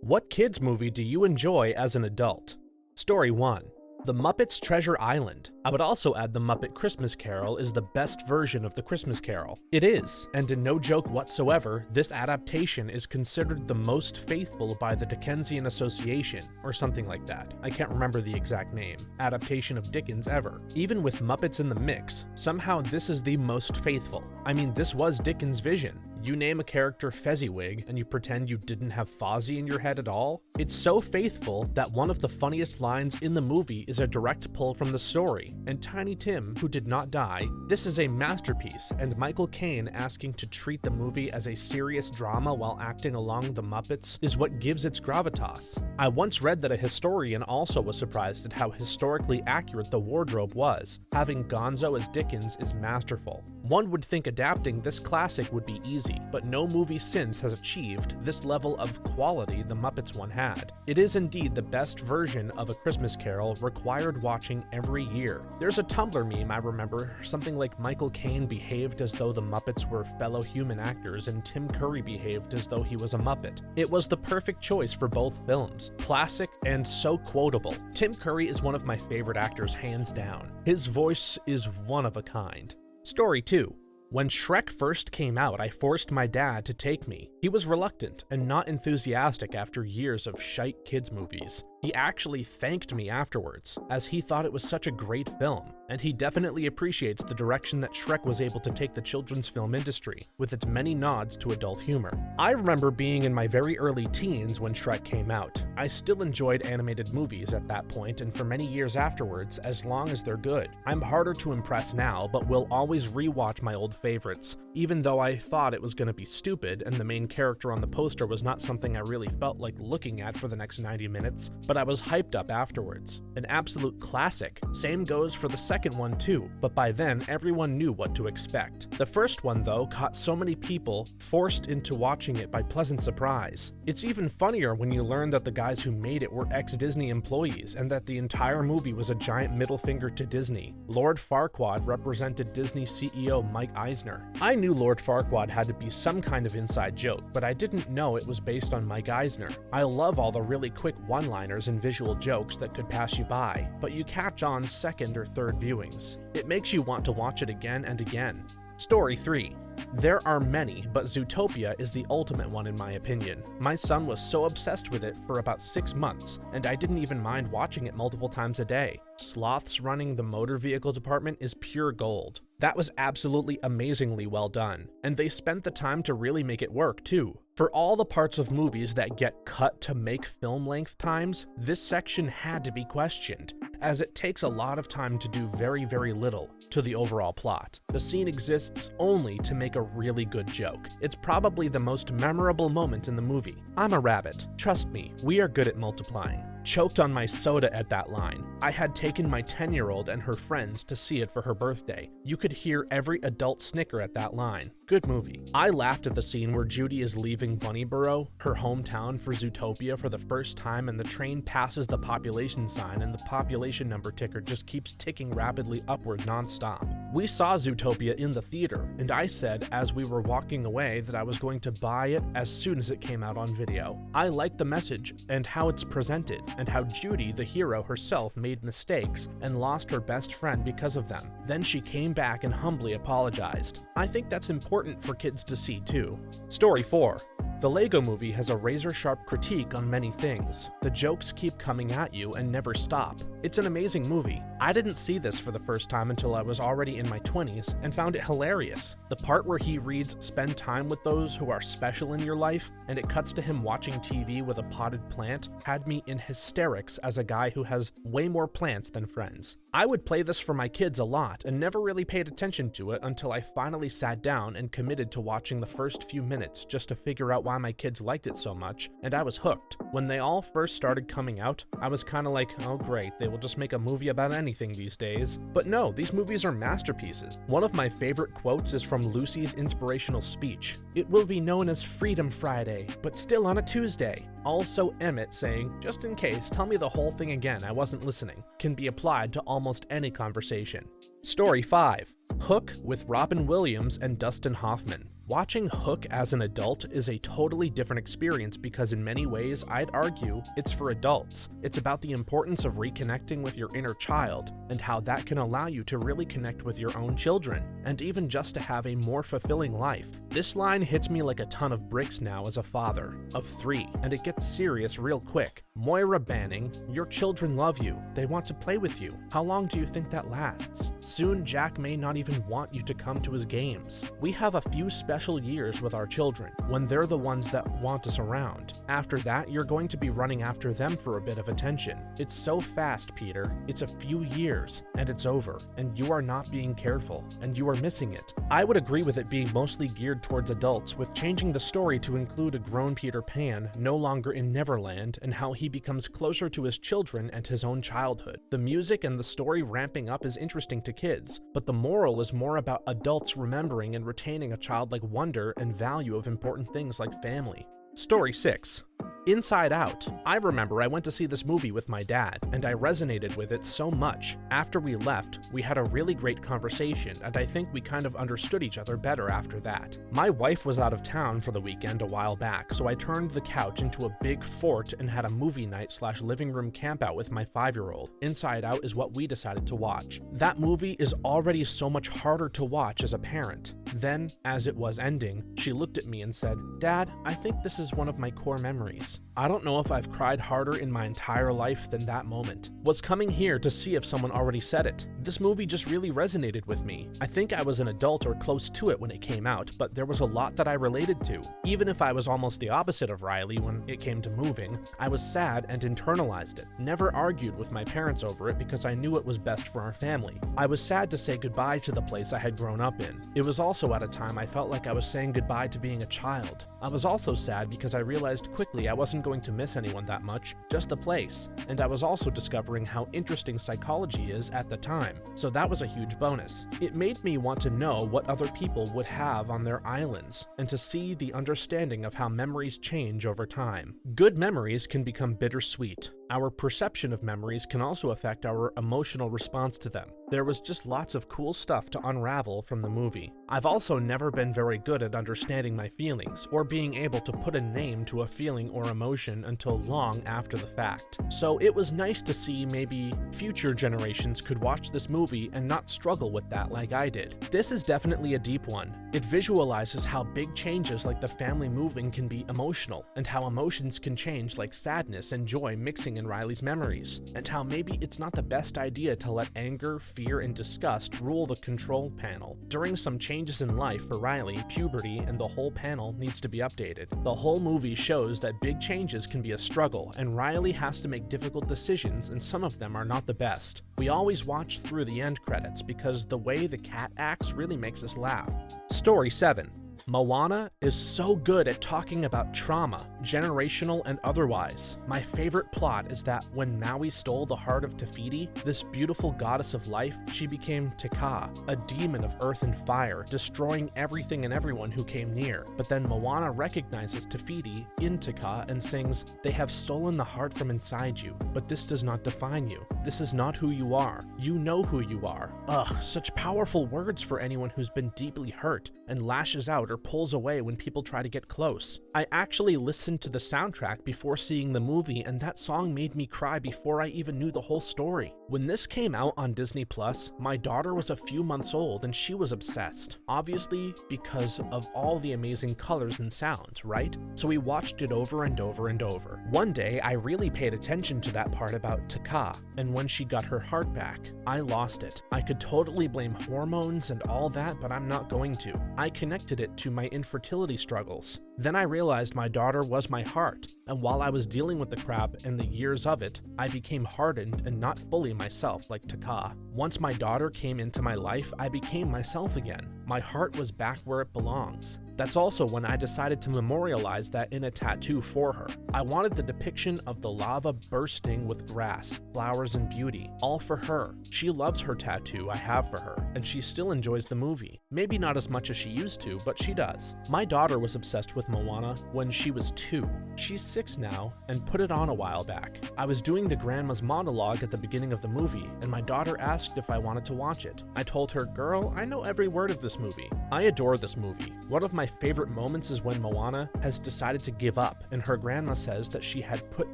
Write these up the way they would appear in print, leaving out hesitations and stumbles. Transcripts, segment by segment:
What kids movie do you enjoy as an adult? Story 1. The Muppets Treasure Island. I would also add The Muppet Christmas Carol is the best version of the Christmas Carol. It is, and in no joke whatsoever, this adaptation is considered the most faithful by the Dickensian Association, or something like that. I can't remember the exact name. Adaptation of Dickens ever. Even with Muppets in the mix, somehow this is the most faithful. I mean, this was Dickens' vision. You name a character Fezziwig and you pretend you didn't have Fozzie in your head at all? It's so faithful that one of the funniest lines in the movie is a direct pull from the story, and Tiny Tim, who did not die. This is a masterpiece, and Michael Caine asking to treat the movie as a serious drama while acting along the Muppets is what gives its gravitas. I once read that a historian also was surprised at how historically accurate the wardrobe was. Having Gonzo as Dickens is masterful. One would think adapting this classic would be easy, but no movie since has achieved this level of quality the Muppets one had. It is indeed the best version of A Christmas Carol, required watching every year. There's a Tumblr meme I remember, something like Michael Caine behaved as though the Muppets were fellow human actors and Tim Curry behaved as though he was a Muppet. It was the perfect choice for both films. Classic and so quotable. Tim Curry is one of my favorite actors hands down. His voice is one of a kind. Story 2. When Shrek first came out, I forced my dad to take me. He was reluctant and not enthusiastic after years of shite kids movies. He actually thanked me afterwards, as he thought it was such a great film, and he definitely appreciates the direction that Shrek was able to take the children's film industry, with its many nods to adult humor. I remember being in my very early teens when Shrek came out. I still enjoyed animated movies at that point and for many years afterwards, as long as they're good. I'm harder to impress now, but will always rewatch my old favorites, even though I thought it was going to be stupid and the main character on the poster was not something I really felt like looking at for the next 90 minutes, but I was hyped up afterwards. An absolute classic. Same goes for the second one too, but by then everyone knew what to expect. The first one though caught so many people forced into watching it by pleasant surprise. It's even funnier when you learn that the guys who made it were ex-Disney employees and that the entire movie was a giant middle finger to Disney. Lord Farquaad represented Disney CEO Mike Eisner. I knew Lord Farquaad had to be some kind of inside joke, but I didn't know it was based on Mike Eisner. I love all the really quick one-liners and visual jokes that could pass you by, but you catch on second or third viewings. It makes you want to watch it again and again. Story 3. There are many, but Zootopia is the ultimate one in my opinion. My son was so obsessed with it for about 6 months, and I didn't even mind watching it multiple times a day. Sloths running the motor vehicle department is pure gold. That was absolutely amazingly well done, and they spent the time to really make it work too. For all the parts of movies that get cut to make film length times, this section had to be questioned, as it takes a lot of time to do very, very little to the overall plot. The scene exists only to make a really good joke. It's probably the most memorable moment in the movie. I'm a rabbit. Trust me, we are good at multiplying. Choked on my soda at that line. I had taken my 10-year-old and her friends to see it for her birthday. You could hear every adult snicker at that line. Good movie. I laughed at the scene where Judy is leaving Bunnyborough, her hometown, for Zootopia for the first time, and the train passes the population sign and the population number ticker just keeps ticking rapidly upward nonstop. We saw Zootopia in the theater, and I said as we were walking away that I was going to buy it as soon as it came out on video. I liked the message and how it's presented, and how Judy, the hero herself, made mistakes and lost her best friend because of them. Then she came back and humbly apologized. I think that's important for kids to see too. Story 4. The Lego Movie has a razor-sharp critique on many things. The jokes keep coming at you and never stop. It's an amazing movie. I didn't see this for the first time until I was already in my 20s and found it hilarious. The part where he reads "Spend time with those who are special in your life" and it cuts to him watching TV with a potted plant had me in hysterics as a guy who has way more plants than friends. I would play this for my kids a lot and never really paid attention to it until I finally sat down and committed to watching the first few minutes just to figure out why my kids liked it so much, and I was hooked. When they all first started coming out, I was kinda like, oh great, they will just make a movie about anything these days. But no, these movies are masterpieces. One of my favorite quotes is from Lucy's inspirational speech. "It will be known as Freedom Friday, but still on a Tuesday." Also Emmett saying, "Just in case, tell me the whole thing again, I wasn't listening," can be applied to almost any conversation. Story 5. Hook with Robin Williams and Dustin Hoffman. Watching Hook as an adult is a totally different experience because in many ways, I'd argue, it's for adults. It's about the importance of reconnecting with your inner child and how that can allow you to really connect with your own children and even just to have a more fulfilling life. This line hits me like a ton of bricks now as a father of 3, and it gets serious real quick. Moira Banning, your children love you. They want to play with you. How long do you think that lasts? Soon Jack may not even want you to come to his games. We have a few special years with our children when they're the ones that want us around. After that, you're going to be running after them for a bit of attention. It's so fast, Peter. It's a few years and it's over, and you are not being careful and you are missing it. I would agree with it being mostly geared towards adults, with changing the story to include a grown Peter Pan no longer in Neverland and how he becomes closer to his children and his own childhood. The music and the story ramping up is interesting to kids, but the moral is more about adults remembering and retaining a childlike wonder and value of important things like family. Story 6. Inside Out. I remember I went to see this movie with my dad, and I resonated with it so much. After we left, we had a really great conversation, and I think we kind of understood each other better after that. My wife was out of town for the weekend a while back, so I turned the couch into a big fort and had a movie night / living room campout with my 5-year-old. Inside Out is what we decided to watch. That movie is already so much harder to watch as a parent. Then, as it was ending, she looked at me and said, "Dad, I think this is one of my core memories." I don't know if I've cried harder in my entire life than that moment. Was coming here to see if someone already said it. This movie just really resonated with me. I think I was an adult or close to it when it came out, but there was a lot that I related to. Even if I was almost the opposite of Riley when it came to moving, I was sad and internalized it. Never argued with my parents over it because I knew it was best for our family. I was sad to say goodbye to the place I had grown up in. It was also at a time I felt like I was saying goodbye to being a child. I was also sad because I realized quickly I wasn't going to miss anyone that much, just the place, and I was also discovering how interesting psychology is at the time, so that was a huge bonus. It made me want to know what other people would have on their islands, and to see the understanding of how memories change over time. Good memories can become bittersweet. Our perception of memories can also affect our emotional response to them. There was just lots of cool stuff to unravel from the movie. I've also never been very good at understanding my feelings, or being able to put a name to a feeling or emotion until long after the fact. So it was nice to see maybe future generations could watch this movie and not struggle with that like I did. This is definitely a deep one. It visualizes how big changes like the family moving can be emotional, and how emotions can change like sadness and joy mixing in Riley's memories, and how maybe it's not the best idea to let anger, fear, and disgust rule the control panel. During some changes in life for Riley, puberty and the whole panel needs to be updated. The whole movie shows that big changes can be a struggle, and Riley has to make difficult decisions, and some of them are not the best. We always watch through the end credits because the way the cat acts really makes us laugh. Story 7. Moana is so good at talking about trauma, generational and otherwise. My favorite plot is that when Maui stole the heart of Te Fiti, this beautiful goddess of life, she became Te Kā, a demon of earth and fire, destroying everything and everyone who came near. But then Moana recognizes Te Fiti in Te Kā and sings, "They have stolen the heart from inside you, but this does not define you. This is not who you are. You know who you are." Ugh, such powerful words for anyone who's been deeply hurt and lashes out or pulls away when people try to get close. I actually listened to the soundtrack before seeing the movie, and that song made me cry before I even knew the whole story. When this came out on Disney Plus, my daughter was a few months old and she was obsessed. Obviously because of all the amazing colors and sounds, right? So we watched it over and over and over. One day, I really paid attention to that part about Te Kā, and when she got her heart back, I lost it. I could totally blame hormones and all that, but I'm not going to. I connected it to my infertility struggles. Then I realized my daughter was my heart, and while I was dealing with the crap and the years of it, I became hardened and not fully myself like Te Kā. Once my daughter came into my life, I became myself again. My heart was back where it belongs. That's also when I decided to memorialize that in a tattoo for her. I wanted the depiction of the lava bursting with grass, flowers, and beauty, all for her. She loves her tattoo I have for her, and she still enjoys the movie. Maybe not as much as she used to, but she does. My daughter was obsessed with Moana when she was 2. She's 6 now and put it on a while back. I was doing the grandma's monologue at the beginning of the movie, and my daughter asked if I wanted to watch it. I told her, "Girl, I know every word of this movie." I adore this movie. One of my favorite moments is when Moana has decided to give up, and her grandma says that she had put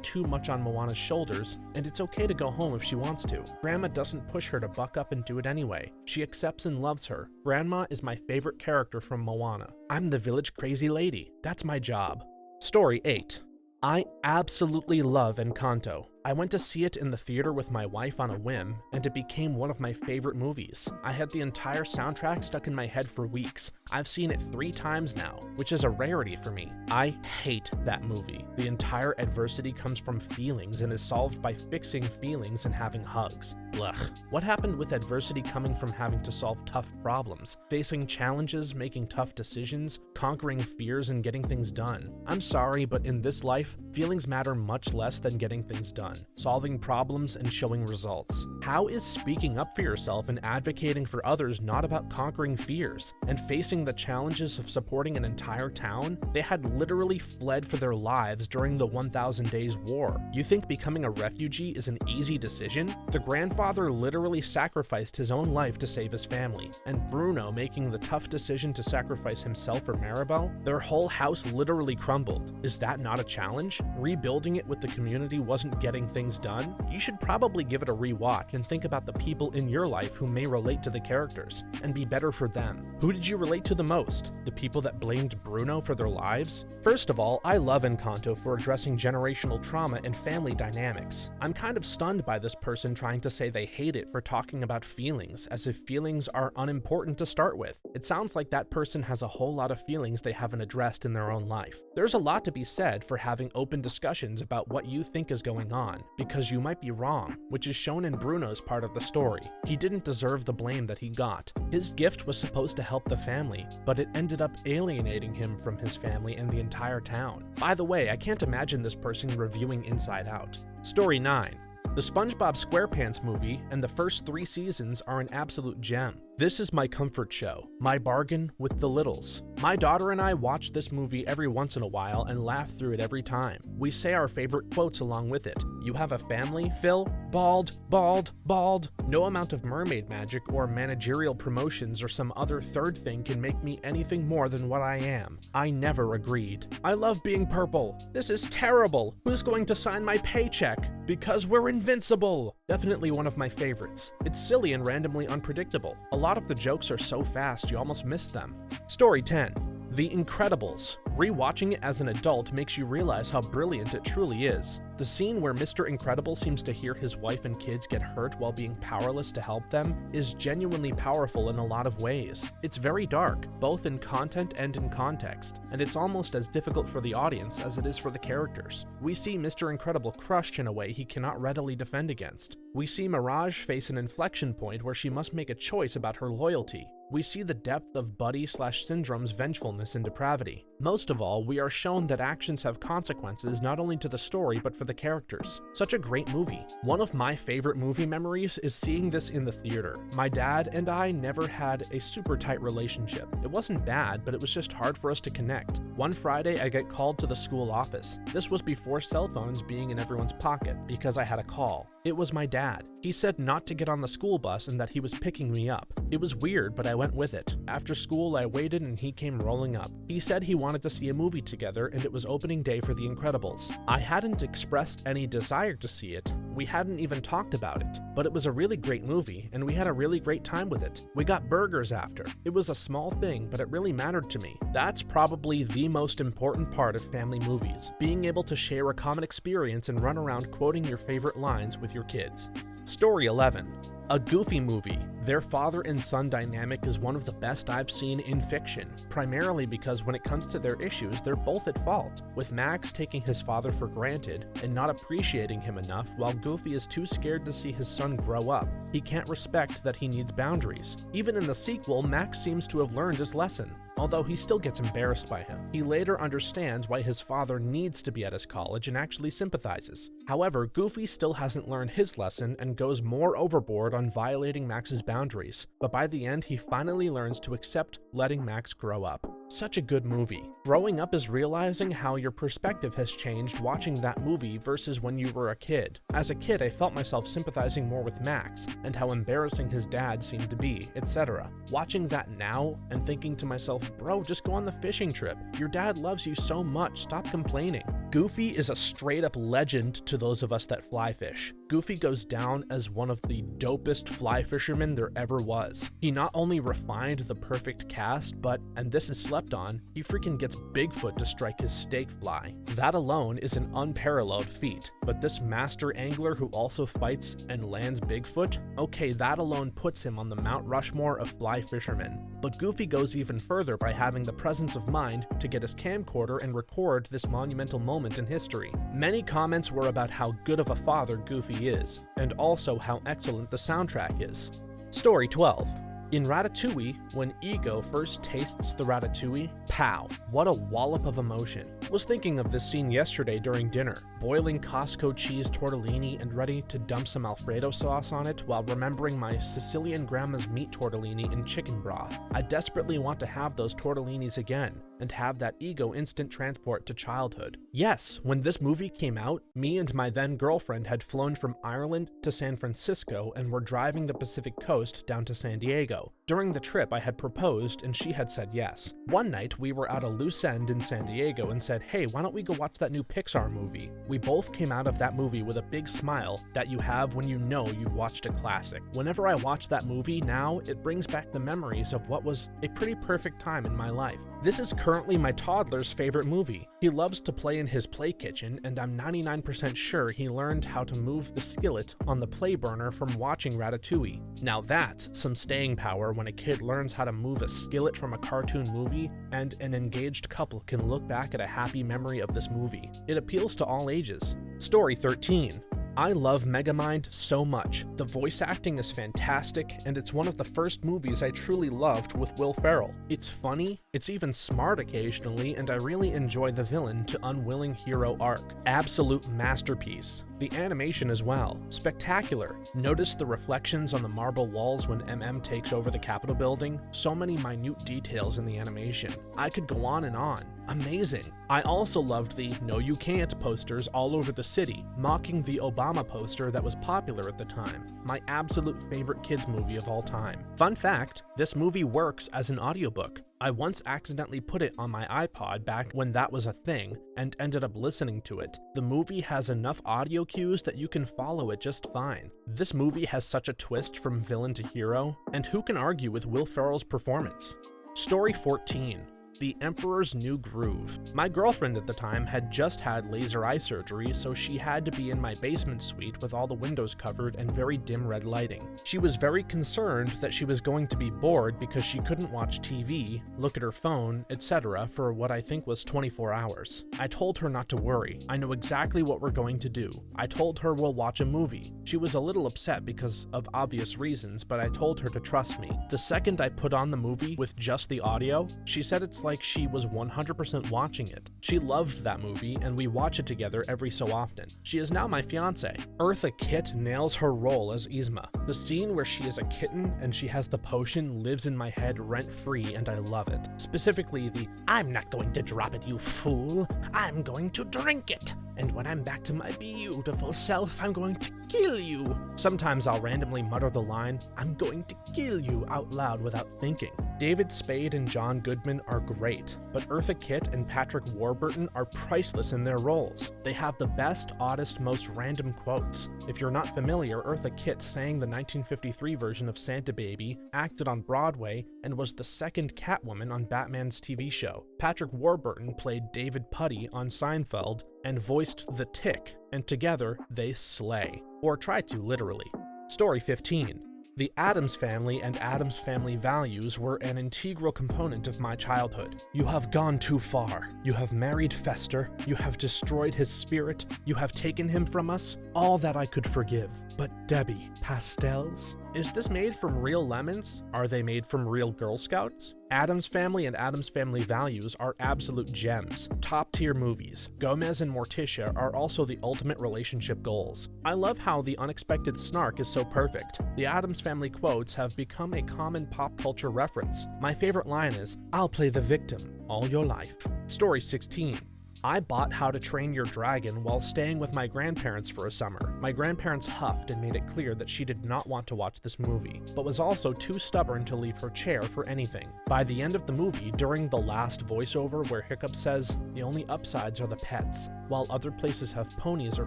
too much on Moana's shoulders, and it's okay to go home if she wants to. Grandma doesn't push her to buck up and do it anyway. She accepts and loves her. Grandma is my favorite character from Moana. I'm the village crazy lady. That's my job. Story 8. I absolutely love Encanto. I went to see it in the theater with my wife on a whim, and it became one of my favorite movies. I had the entire soundtrack stuck in my head for weeks. I've seen it 3 times now, which is a rarity for me. I hate that movie. The entire adversity comes from feelings and is solved by fixing feelings and having hugs. Blech. What happened with adversity coming from having to solve tough problems, facing challenges, making tough decisions, conquering fears, and getting things done? I'm sorry, but in this life, feelings matter much less than getting things done. Solving problems and showing results. How is speaking up for yourself and advocating for others not about conquering fears and facing the challenges of supporting an entire town? They had literally fled for their lives during the 1,000 Days War. You think becoming a refugee is an easy decision? The grandfather literally sacrificed his own life to save his family, and Bruno making the tough decision to sacrifice himself for Maribel? Their whole house literally crumbled. Is that not a challenge? Rebuilding it with the community wasn't getting things done? You should probably give it a rewatch and think about the people in your life who may relate to the characters and be better for them. Who did you relate to the most? The people that blamed Bruno for their lives? First of all, I love Encanto for addressing generational trauma and family dynamics. I'm kind of stunned by this person trying to say they hate it for talking about feelings, as if feelings are unimportant to start with. It sounds like that person has a whole lot of feelings they haven't addressed in their own life. There's a lot to be said for having open discussions about what you think is going on, because you might be wrong, which is shown in Bruno's part of the story. He didn't deserve the blame that he got. His gift was supposed to help the family, but it ended up alienating him from his family and the entire town. By the way, I can't imagine this person reviewing Inside Out. Story 9. The SpongeBob SquarePants movie and the first 3 seasons are an absolute gem. This is my comfort show, my bargain with the littles. My daughter and I watch this movie every once in a while and laugh through it every time. We say our favorite quotes along with it. "You have a family, Phil? Bald, bald, bald. No amount of mermaid magic or managerial promotions or some other third thing can make me anything more than what I am. I never agreed. I love being purple. This is terrible. Who's going to sign my paycheck? Because we're invincible." Definitely one of my favorites. It's silly and randomly unpredictable. A lot of the jokes are so fast you almost miss them. Story 10. The Incredibles. Rewatching it as an adult makes you realize how brilliant it truly is. The scene where Mr. Incredible seems to hear his wife and kids get hurt while being powerless to help them is genuinely powerful in a lot of ways. It's very dark, both in content and in context, and it's almost as difficult for the audience as it is for the characters. We see Mr. Incredible crushed in a way he cannot readily defend against. We see Mirage face an inflection point where she must make a choice about her loyalty. We see the depth of Buddy/Syndrome's vengefulness and depravity. Most of all, we are shown that actions have consequences not only to the story but for the characters. Such a great movie. One of my favorite movie memories is seeing this in the theater. My dad and I never had a super tight relationship. It wasn't bad, but it was just hard for us to connect. One Friday, I get called to the school office. This was before cell phones being in everyone's pocket, because I had a call. It was my dad. He said not to get on the school bus and that he was picking me up. It was weird, but I went with it. After school, I waited and he came rolling up. He said he wanted to see a movie together and it was opening day for The Incredibles. I hadn't expressed any desire to see it. We hadn't even talked about it, but it was a really great movie and we had a really great time with it. We got burgers after. It was a small thing, but it really mattered to me. That's probably the most important part of family movies, being able to share a common experience and run around quoting your favorite lines with your kids. Story 11. A Goofy movie. Their father and son dynamic is one of the best I've seen in fiction, primarily because when it comes to their issues, they're both at fault, with Max taking his father for granted and not appreciating him enough, while Goofy is too scared to see his son grow up. He can't respect that he needs boundaries. Even in the sequel, Max seems to have learned his lesson, although he still gets embarrassed by him. He later understands why his father needs to be at his college and actually sympathizes. However, Goofy still hasn't learned his lesson and goes more overboard on violating Max's boundaries, but by the end he finally learns to accept letting Max grow up. Such a good movie. Growing up is realizing how your perspective has changed watching that movie versus when you were a kid. As a kid, I felt myself sympathizing more with Max and how embarrassing his dad seemed to be, etc. Watching that now and thinking to myself, bro, just go on the fishing trip. Your dad loves you so much, stop complaining. Goofy is a straight up legend to those of us that fly fish. Goofy goes down as one of the dopest fly fishermen there ever was. He not only refined the perfect cast, but, and this is slept on, he freaking gets Bigfoot to strike his stake fly. That alone is an unparalleled feat, but this master angler who also fights and lands Bigfoot, okay, that alone puts him on the Mount Rushmore of fly fishermen. But Goofy goes even further by having the presence of mind to get his camcorder and record this monumental moment in history. Many comments were about how good of a father Goofy is, and also how excellent the soundtrack is. Story 12. In Ratatouille, when Ego first tastes the ratatouille, pow, what a wallop of emotion. Was thinking of this scene yesterday during dinner, boiling Costco cheese tortellini and ready to dump some Alfredo sauce on it while remembering my Sicilian grandma's meat tortellini in chicken broth. I desperately want to have those tortellinis again and have that Ego instant transport to childhood. Yes, when this movie came out, me and my then girlfriend had flown from Ireland to San Francisco and were driving the Pacific coast down to San Diego. During the trip, I had proposed and she had said yes. One night, we were at a loose end in San Diego and said, hey, why don't we go watch that new Pixar movie? We both came out of that movie with a big smile that you have when you know you've watched a classic. Whenever I watch that movie now, it brings back the memories of what was a pretty perfect time in my life. This is currently my toddler's favorite movie. He loves to play in his play kitchen, and I'm 99% sure he learned how to move the skillet on the play burner from watching Ratatouille. Now that's some staying power when a kid learns how to move a skillet from a cartoon movie, and an engaged couple can look back at a happy memory of this movie. It appeals to all ages. Story 13. I love Megamind so much. The voice acting is fantastic, and it's one of the first movies I truly loved with Will Ferrell. It's funny, it's even smart occasionally, and I really enjoy the villain to unwilling hero arc. Absolute masterpiece. The animation as well. Spectacular. Notice the reflections on the marble walls when MM takes over the Capitol building? So many minute details in the animation. I could go on and on. Amazing. I also loved the "No You Can't" posters all over the city, mocking the Obama poster that was popular at the time. My absolute favorite kids movie of all time. Fun fact, this movie works as an audiobook. I once accidentally put it on my iPod back when that was a thing, and ended up listening to it. The movie has enough audio cues that you can follow it just fine. This movie has such a twist from villain to hero, and who can argue with Will Ferrell's performance? Story 14. The Emperor's New Groove. My girlfriend at the time had just had laser eye surgery, so she had to be in my basement suite with all the windows covered and very dim red lighting. She was very concerned that she was going to be bored because she couldn't watch TV, look at her phone, etc. for what I think was 24 hours. I told her not to worry. I know exactly what we're going to do. I told her we'll watch a movie. She was a little upset because of obvious reasons, but I told her to trust me. The second I put on the movie with just the audio, she said it's like she was 100% watching it. She loved that movie, and we watch it together every so often. She is now my fiance. Eartha Kitt nails her role as Yzma. The scene where she is a kitten and she has the potion lives in my head rent-free, and I love it. Specifically the, "I'm not going to drop it, you fool. I'm going to drink it. And when I'm back to my beautiful self, I'm going to kill you." Sometimes I'll randomly mutter the line, "I'm going to kill you," out loud without thinking. David Spade and John Goodman are great, but Eartha Kitt and Patrick Warburton are priceless in their roles. They have the best, oddest, most random quotes. If you're not familiar, Eartha Kitt sang the 1953 version of Santa Baby, acted on Broadway, and was the second Catwoman on Batman's TV show. Patrick Warburton played David Putty on Seinfeld and voiced the Tick, and together they slay. Or try to, literally. Story 15. The Addams Family and Addams Family values were an integral component of my childhood. You have gone too far. You have married Fester. You have destroyed his spirit. You have taken him from us. All that I could forgive. But Debbie, pastels? Is this made from real lemons? Are they made from real Girl Scouts? Addams Family and Addams Family Values are absolute gems, top-tier movies. Gomez and Morticia are also the ultimate relationship goals. I love how the unexpected snark is so perfect. The Addams Family quotes have become a common pop culture reference. My favorite line is, "I'll play the victim all your life." Story 16. I bought How to Train Your Dragon while staying with my grandparents for a summer. My grandparents huffed and made it clear that she did not want to watch this movie, but was also too stubborn to leave her chair for anything. By the end of the movie, during the last voiceover where Hiccup says, "The only upsides are the pets, while other places have ponies or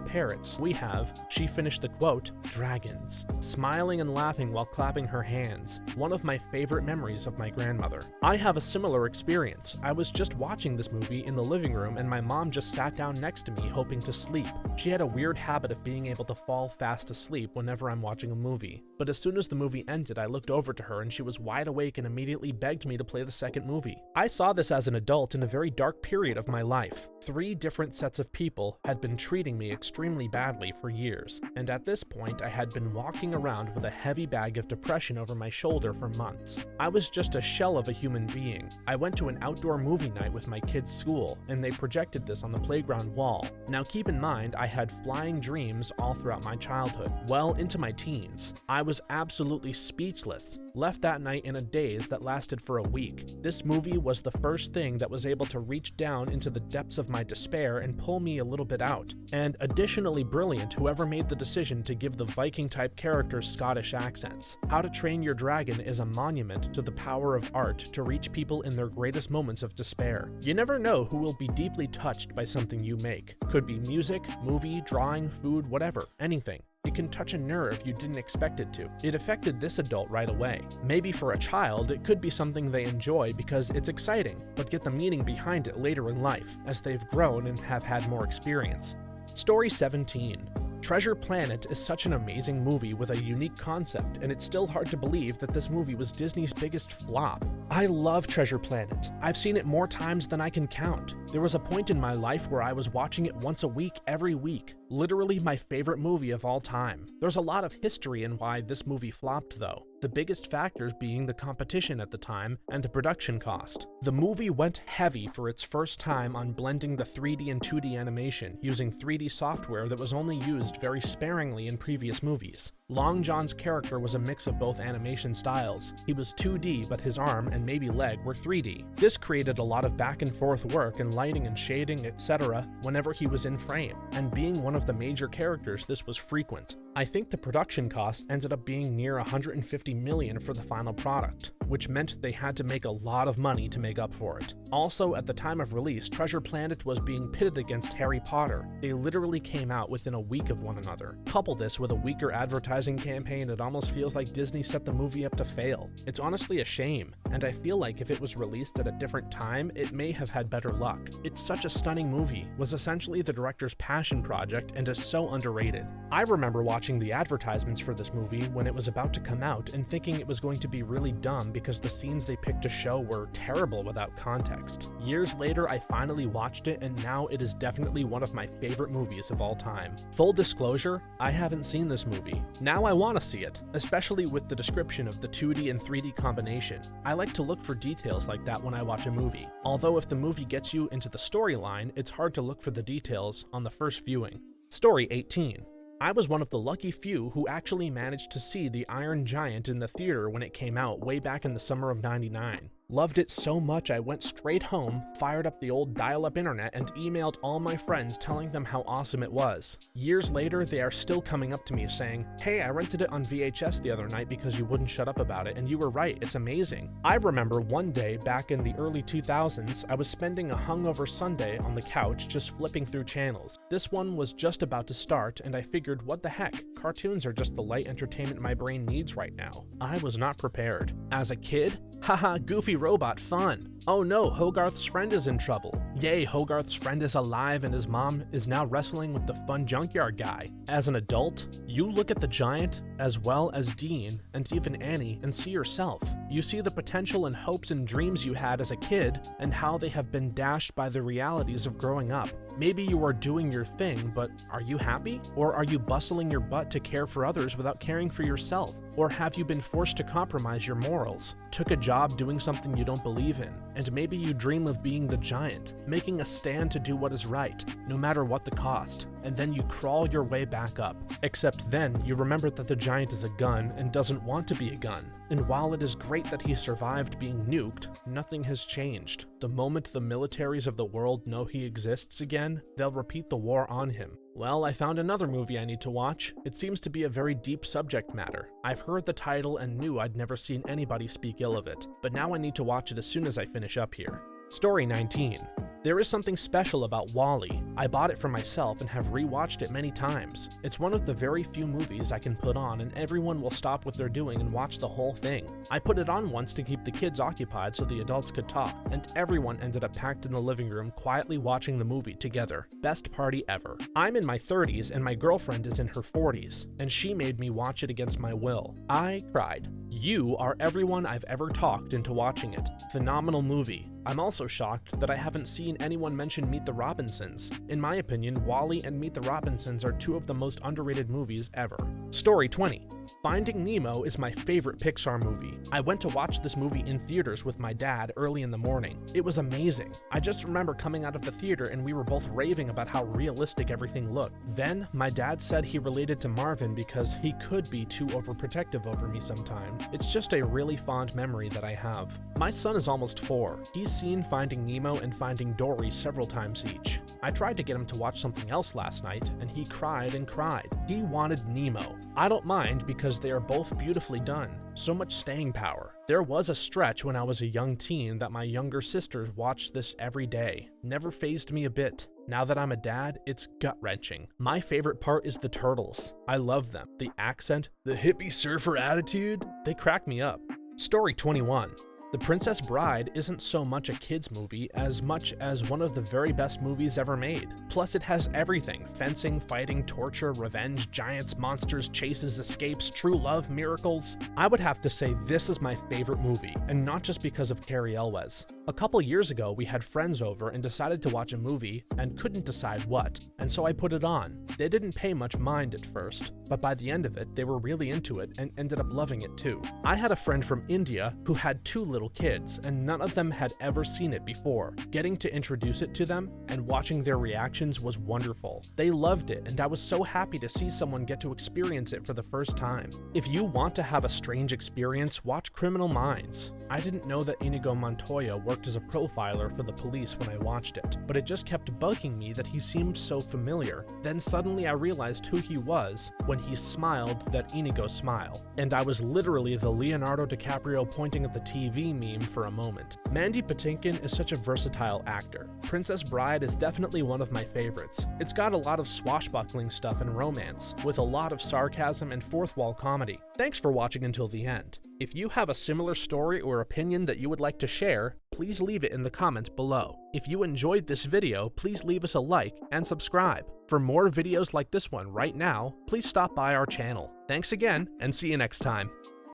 parrots, we have," she finished the quote, "dragons," smiling and laughing while clapping her hands. One of my favorite memories of my grandmother. I have a similar experience. I was just watching this movie in the living room and my mom just sat down next to me hoping to sleep. She had a weird habit of being able to fall fast asleep whenever I'm watching a movie. But as soon as the movie ended, I looked over to her and she was wide awake and immediately begged me to play the second movie. I saw this as an adult in a very dark period of my life. 3 different sets of people had been treating me extremely badly for years, and at this point I had been walking around with a heavy bag of depression over my shoulder for months. I was just a shell of a human being. I went to an outdoor movie night with my kids' school, and they projected this on the playground wall. Now keep in mind, I had flying dreams all throughout my childhood, well into my teens. I was absolutely speechless, left that night in a daze that lasted for a week. This movie was the first thing that was able to reach down into the depths of my despair and pull me a little bit out. And additionally brilliant, whoever made the decision to give the Viking-type characters Scottish accents. How to Train Your Dragon is a monument to the power of art to reach people in their greatest moments of despair. You never know who will be deeply touched by something you make. Could be music, movie, drawing, food, whatever, anything. It can touch a nerve you didn't expect it to. It affected this adult right away. Maybe for a child, it could be something they enjoy because it's exciting, but get the meaning behind it later in life, as they've grown and have had more experience. Story 17. Treasure Planet is such an amazing movie with a unique concept, and it's still hard to believe that this movie was Disney's biggest flop. I love Treasure Planet. I've seen it more times than I can count. There was a point in my life where I was watching it once a week, every week. Literally my favorite movie of all time. There's a lot of history in why this movie flopped though. The biggest factors being the competition at the time and the production cost. The movie went heavy for its first time on blending the 3D and 2D animation using 3D software that was only used very sparingly in previous movies. Long John's character was a mix of both animation styles. He was 2D, but his arm and maybe leg were 3D. This created a lot of back and forth work in lighting and shading, etc. whenever he was in frame, and being one of the major characters, this was frequent. I think the production cost ended up being near $150 million for the final product, which meant they had to make a lot of money to make up for it. Also, at the time of release, Treasure Planet was being pitted against Harry Potter. They literally came out within a week of one another. Couple this with a weaker advertising campaign, it almost feels like Disney set the movie up to fail. It's honestly a shame, and I feel like if it was released at a different time, it may have had better luck. It's such a stunning movie, was essentially the director's passion project, and is so underrated. I remember watching the advertisements for this movie when it was about to come out and thinking it was going to be really dumb because the scenes they picked to show were terrible without context. Years later, I finally watched it, and now it is definitely one of my favorite movies of all time. Full disclosure, I haven't seen this movie. Now I want to see it, especially with the description of the 2D and 3D combination. I like to look for details like that when I watch a movie. Although if the movie gets you into the storyline, it's hard to look for the details on the first viewing. Story 18. I was one of the lucky few who actually managed to see The Iron Giant in the theater when it came out way back in the summer of '99. Loved it so much I went straight home, fired up the old dial-up internet, and emailed all my friends telling them how awesome it was. Years later, they are still coming up to me saying, "Hey, I rented it on VHS the other night because you wouldn't shut up about it, and you were right, it's amazing." I remember one day back in the early 2000s, I was spending a hungover Sunday on the couch just flipping through channels. This one was just about to start, and I figured, what the heck, cartoons are just the light entertainment my brain needs right now. I was not prepared. As a kid, haha, goofy robot fun. Oh no, Hogarth's friend is in trouble. Yay, Hogarth's friend is alive and his mom is now wrestling with the fun junkyard guy. As an adult, you look at the giant as well as Dean and even Annie and see yourself. You see the potential and hopes and dreams you had as a kid and how they have been dashed by the realities of growing up. Maybe you are doing your thing, but are you happy? Or are you bustling your butt to care for others without caring for yourself? Or have you been forced to compromise your morals? Took a job doing something you don't believe in, and maybe you dream of being the giant, making a stand to do what is right, no matter what the cost, and then you crawl your way back up. Except then, you remember that the giant is a gun and doesn't want to be a gun. And while it is great that he survived being nuked, nothing has changed. The moment the militaries of the world know he exists again, they'll repeat the war on him. Well, I found another movie I need to watch. It seems to be a very deep subject matter. I've heard the title and knew I'd never seen anybody speak ill of it, but now I need to watch it as soon as I finish up here. Story 19. There is something special about WALL-E. I bought it for myself and have rewatched it many times. It's one of the very few movies I can put on and everyone will stop what they're doing and watch the whole thing. I put it on once to keep the kids occupied so the adults could talk, and everyone ended up packed in the living room quietly watching the movie together. Best party ever. I'm in my 30s and my girlfriend is in her 40s, and she made me watch it against my will. I cried. You are everyone I've ever talked into watching it. Phenomenal movie. I'm also shocked that I haven't seen anyone mention Meet the Robinsons. In my opinion, WALL-E and Meet the Robinsons are two of the most underrated movies ever. Story 20. Finding Nemo is my favorite Pixar movie. I went to watch this movie in theaters with my dad early in the morning. It was amazing. I just remember coming out of the theater and we were both raving about how realistic everything looked. Then, my dad said he related to Marvin because he could be too overprotective over me sometimes. It's just a really fond memory that I have. My son is almost 4. He's seen Finding Nemo and Finding Dory several times each. I tried to get him to watch something else last night, and he cried and cried. He wanted Nemo. I don't mind because they are both beautifully done. So much staying power. There was a stretch when I was a young teen that my younger sisters watched this every day. Never fazed me a bit. Now that I'm a dad, it's gut-wrenching. My favorite part is the turtles. I love them. The accent, the hippie surfer attitude, they crack me up. Story 21. The Princess Bride isn't so much a kids movie as much as one of the very best movies ever made. Plus it has everything: fencing, fighting, torture, revenge, giants, monsters, chases, escapes, true love, miracles. I would have to say this is my favorite movie, and not just because of Cary Elwes. A couple years ago, we had friends over and decided to watch a movie and couldn't decide what, and so I put it on. They didn't pay much mind at first, but by the end of it, they were really into it and ended up loving it too. I had a friend from India who had 2 little kids, and none of them had ever seen it before. Getting to introduce it to them and watching their reactions was wonderful. They loved it, and I was so happy to see someone get to experience it for the first time. If you want to have a strange experience, watch Criminal Minds. I didn't know that Inigo Montoya worked as a profiler for the police when I watched it, but it just kept bugging me that he seemed so familiar. Then suddenly I realized who he was when he smiled that Inigo smile, and I was literally the Leonardo DiCaprio pointing at the TV meme for a moment. Mandy Patinkin is such a versatile actor. Princess Bride is definitely one of my favorites. It's got a lot of swashbuckling stuff and romance, with a lot of sarcasm and fourth wall comedy. Thanks for watching until the end. If you have a similar story or opinion that you would like to share, please leave it in the comments below. If you enjoyed this video, please leave us a like and subscribe. For more videos like this one right now, please stop by our channel. Thanks again, and see you next time.